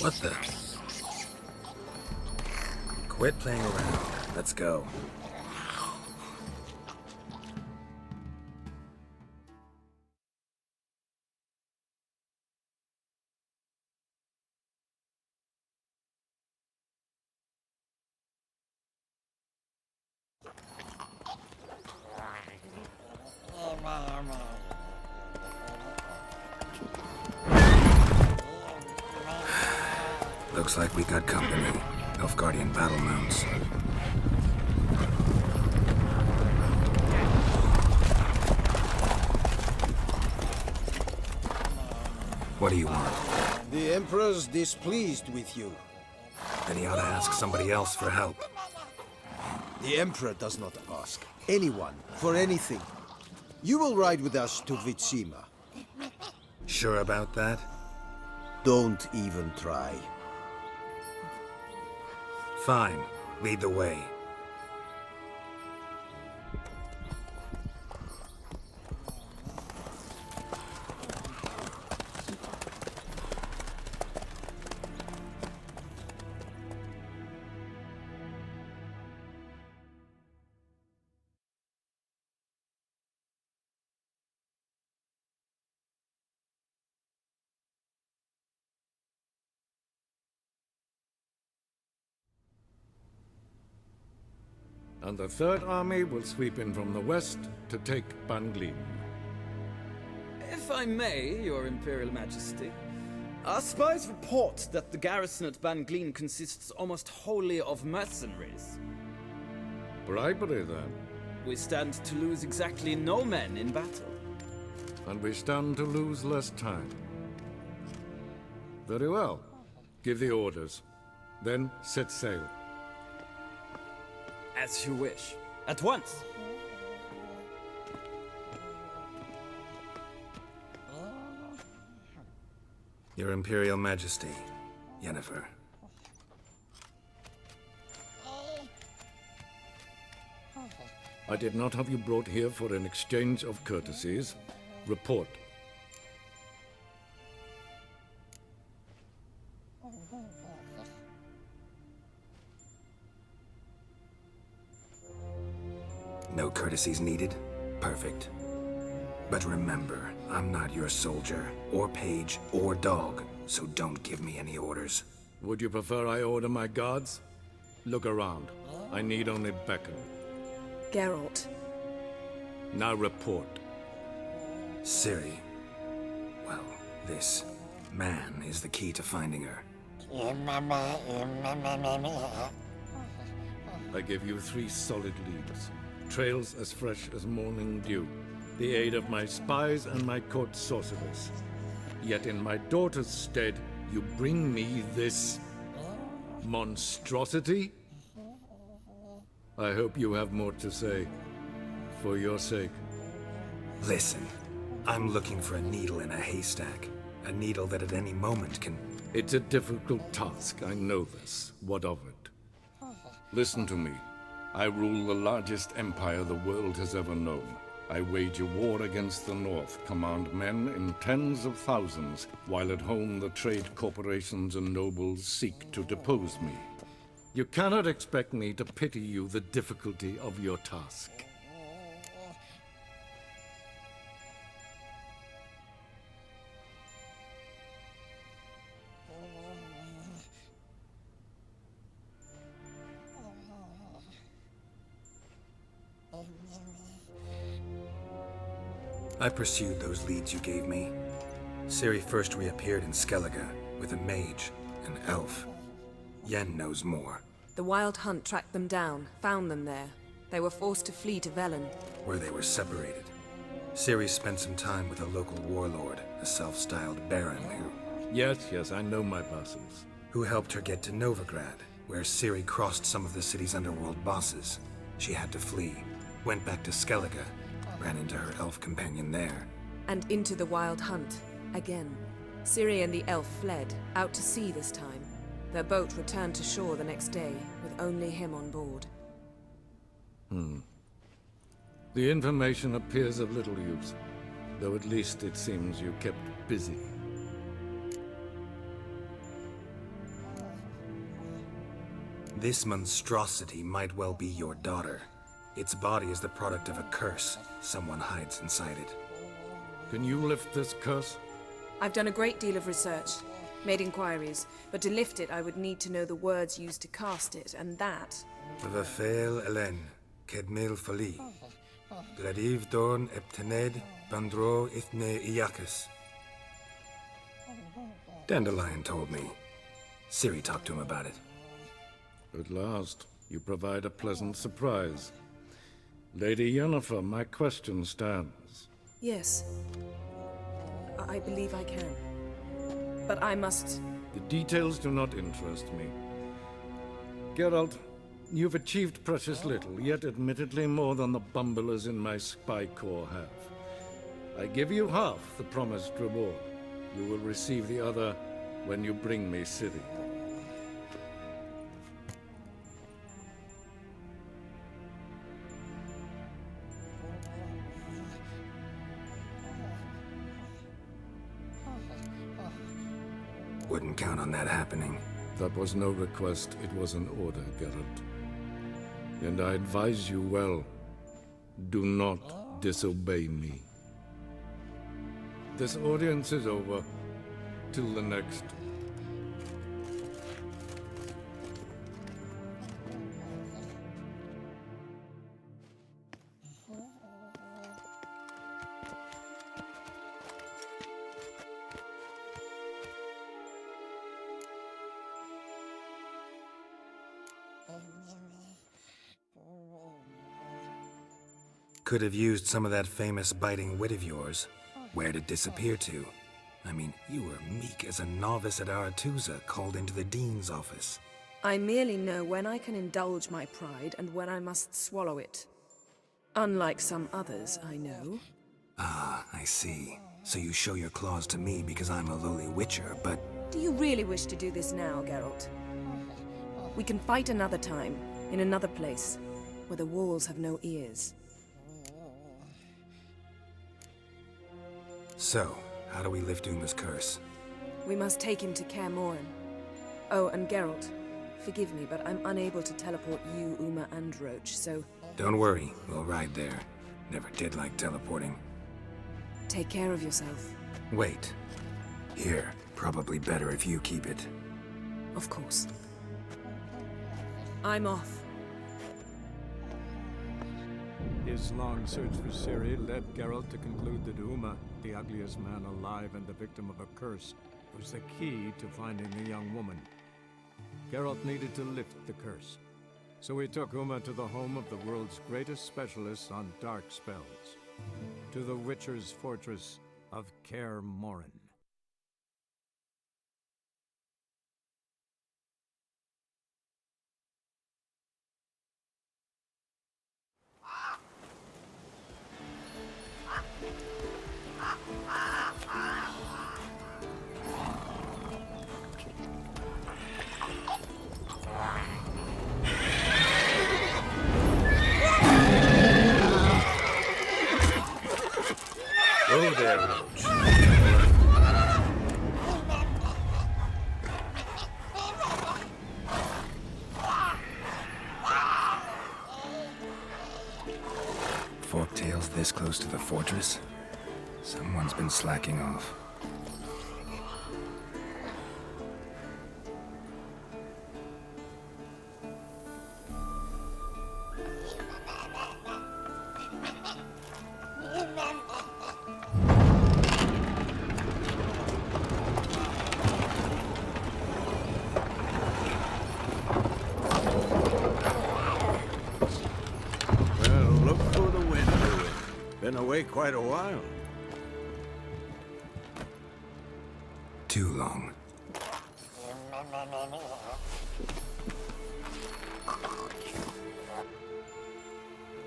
What the? Quit playing around. Let's go. Looks like we got company. Elf Guardian battle mounts. What do you want? The Emperor's displeased with you. Then he ought to ask somebody else for help. The Emperor does not ask anyone for anything. You will ride with us to Vitsima. Sure about that? Don't even try. Fine. Lead the way. And the Third Army will sweep in from the west to take Banglin. If I may, Your Imperial Majesty, our spies report that the garrison at Banglin consists almost wholly of mercenaries. Bribery, then. We stand to lose exactly no men in battle. And we stand to lose less time. Very well. Give the orders. Then set sail. As you wish. At once! Your Imperial Majesty, Yennefer. I did not have you brought here for an exchange of courtesies. Report. No courtesies needed? Perfect. But remember, I'm not your soldier, or page, or dog, so don't give me any orders. Would you prefer I order my guards? Look around. I need only beckon. Geralt. Now report. Ciri. Well, this man is the key to finding her. I give you 3 solid leads. Trails as fresh as morning dew. The aid of my spies and my court sorcerers. Yet in my daughter's stead, you bring me this monstrosity? I hope you have more to say. For your sake. Listen, I'm looking for a needle in a haystack. A needle that at any moment can... It's a difficult task, I know this. What of it? Listen to me. I rule the largest empire the world has ever known. I wage a war against the North, command men in tens of thousands, while at home the trade corporations and nobles seek to depose me. You cannot expect me to pity you the difficulty of your task. I pursued those leads you gave me. Ciri first reappeared in Skellige with a mage, an elf. Yen knows more. The Wild Hunt tracked them down, found them there. They were forced to flee to Velen. Where they were separated. Ciri spent some time with a local warlord, a self-styled baron Yes, I know my vassals. who helped her get to Novigrad, where Ciri crossed some of the city's underworld bosses. She had to flee, went back to Skellige, ran into her elf companion there. And into the Wild Hunt, again. Ciri and the elf fled, out to sea this time. Their boat returned to shore the next day, with only him on board. The information appears of little use, though at least it seems you kept busy. This monstrosity might well be your daughter. Its body is the product of a curse. Someone hides inside it. Can you lift this curse? I've done a great deal of research, made inquiries, but to lift it I would need to know the words used to cast it, and that... Vafel Elen, Kedmil Fali. Bladiv Dorn Eptened, Bandro Ithne Iacus. Dandelion told me. Ciri talked to him about it. At last, you provide a pleasant surprise. Lady Yennefer, my question stands. Yes. I believe I can. But I must... The details do not interest me. Geralt, you've achieved precious little, yet admittedly more than the bumblers in my spy corps have. I give you half the promised reward. You will receive the other when you bring me Ciri. Wouldn't count on that happening. That was no request, it was an order, Geralt. And I advise you well, do not disobey me. This audience is over. Till the next. Could have used some of that famous biting wit of yours. Where'd it disappear to? I mean, you were meek as a novice at Aretusa called into the Dean's office. I merely know when I can indulge my pride and when I must swallow it. Unlike some others, I know. Ah, I see. So you show your claws to me because I'm a lowly witcher, but... Do you really wish to do this now, Geralt? We can fight another time, in another place, where the walls have no ears. So, how do we lift Uma's curse? We must take him to Kaer Morhen. Oh, and Geralt, forgive me, but I'm unable to teleport you, Uma, and Roach, so... Don't worry, we'll ride there. Never did like teleporting. Take care of yourself. Wait. Here, probably better if you keep it. Of course. I'm off. His long search for Ciri led Geralt to conclude that Uma, the ugliest man alive and the victim of a curse, was the key to finding the young woman. Geralt needed to lift the curse, so he took Uma to the home of the world's greatest specialists on dark spells, to the Witcher's fortress of Kaer Morhen. Oh there, Roach. Forktails this close to the fortress? Someone's been slacking off. Well, look for the wind, Louis. Been away quite a while. Too long.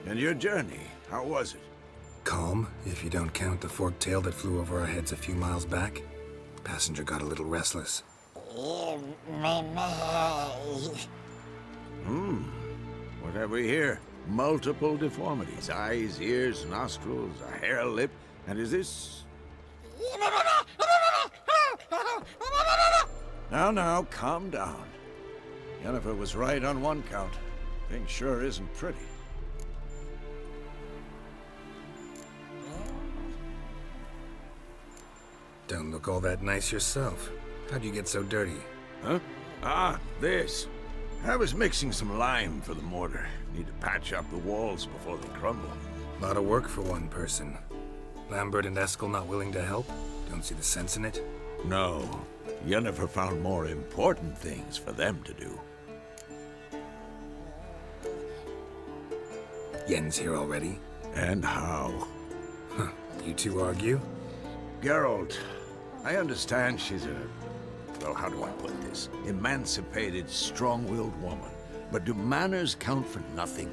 And your journey, how was it? Calm, if you don't count the forktail that flew over our heads a few miles back. Passenger got a little restless. What have we here? Multiple deformities. Eyes, ears, nostrils, a hair lip. And is this... Now, calm down. Yennefer was right on one count. Things sure isn't pretty. Don't look all that nice yourself. How'd you get so dirty? Huh? Ah, this. I was mixing some lime for the mortar. Need to patch up the walls before they crumble. Lot of work for one person. Lambert and Eskel not willing to help? Don't see the sense in it? No. Yennefer found more important things for them to do. Yen's here already? And how? Huh. You two argue? Geralt, I understand she's a... well, how do I put this? Emancipated, strong-willed woman. But do manners count for nothing?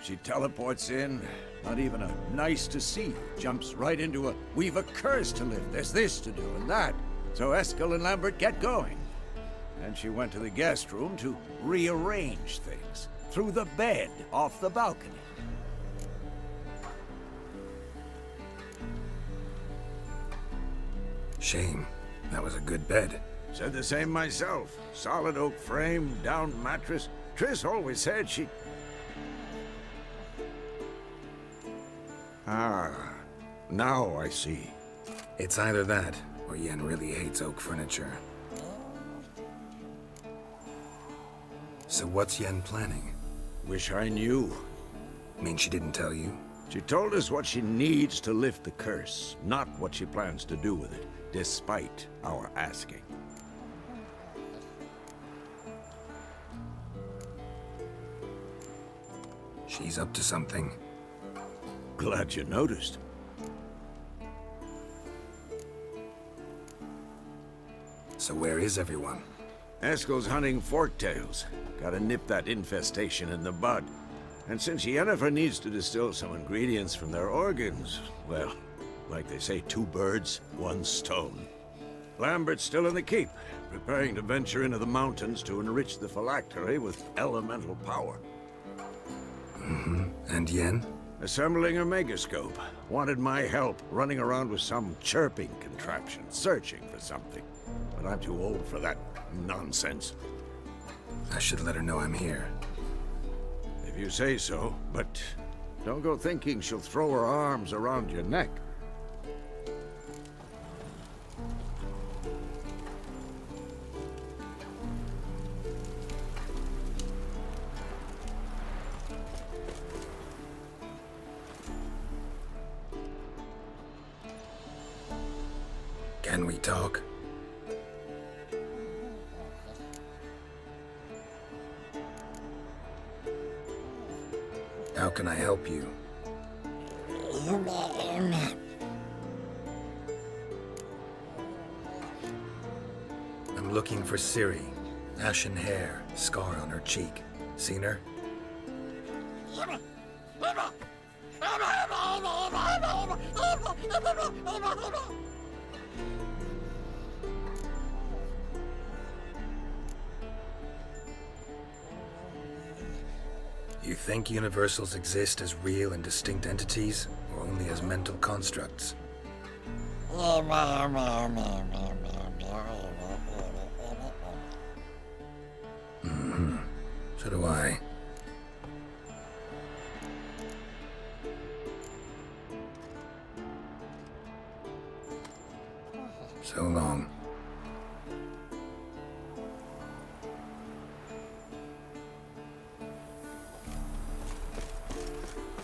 She teleports in, not even a nice to see you, jumps right into a we've a curse to lift, there's this to do and that. So Eskel and Lambert get going. And she went to the guest room to rearrange things. Through the bed, off the balcony. Shame. That was a good bed. Said the same myself. Solid oak frame, down mattress. Triss always said she... Ah, now I see. It's either that, or Yen really hates oak furniture. So what's Yen planning? Wish I knew. Mean she didn't tell you? She told us what she needs to lift the curse, not what she plans to do with it, despite our asking. She's up to something. Glad you noticed. So where is everyone? Eskel's hunting forktails. Gotta nip that infestation in the bud. And since Yennefer needs to distill some ingredients from their organs, well, like they say, 2 birds, 1 stone. Lambert's still in the keep, preparing to venture into the mountains to enrich the phylactery with elemental power. And Yen? Assembling a megascope. Wanted my help running around with some chirping contraption, searching for something. But I'm too old for that nonsense. I should let her know I'm here. If you say so, but don't go thinking she'll throw her arms around your neck. Can we talk? How can I help you? I'm looking for Ciri. Ashen hair, scar on her cheek. Seen her? You think universals exist as real and distinct entities, or only as mental constructs? So do I. So long.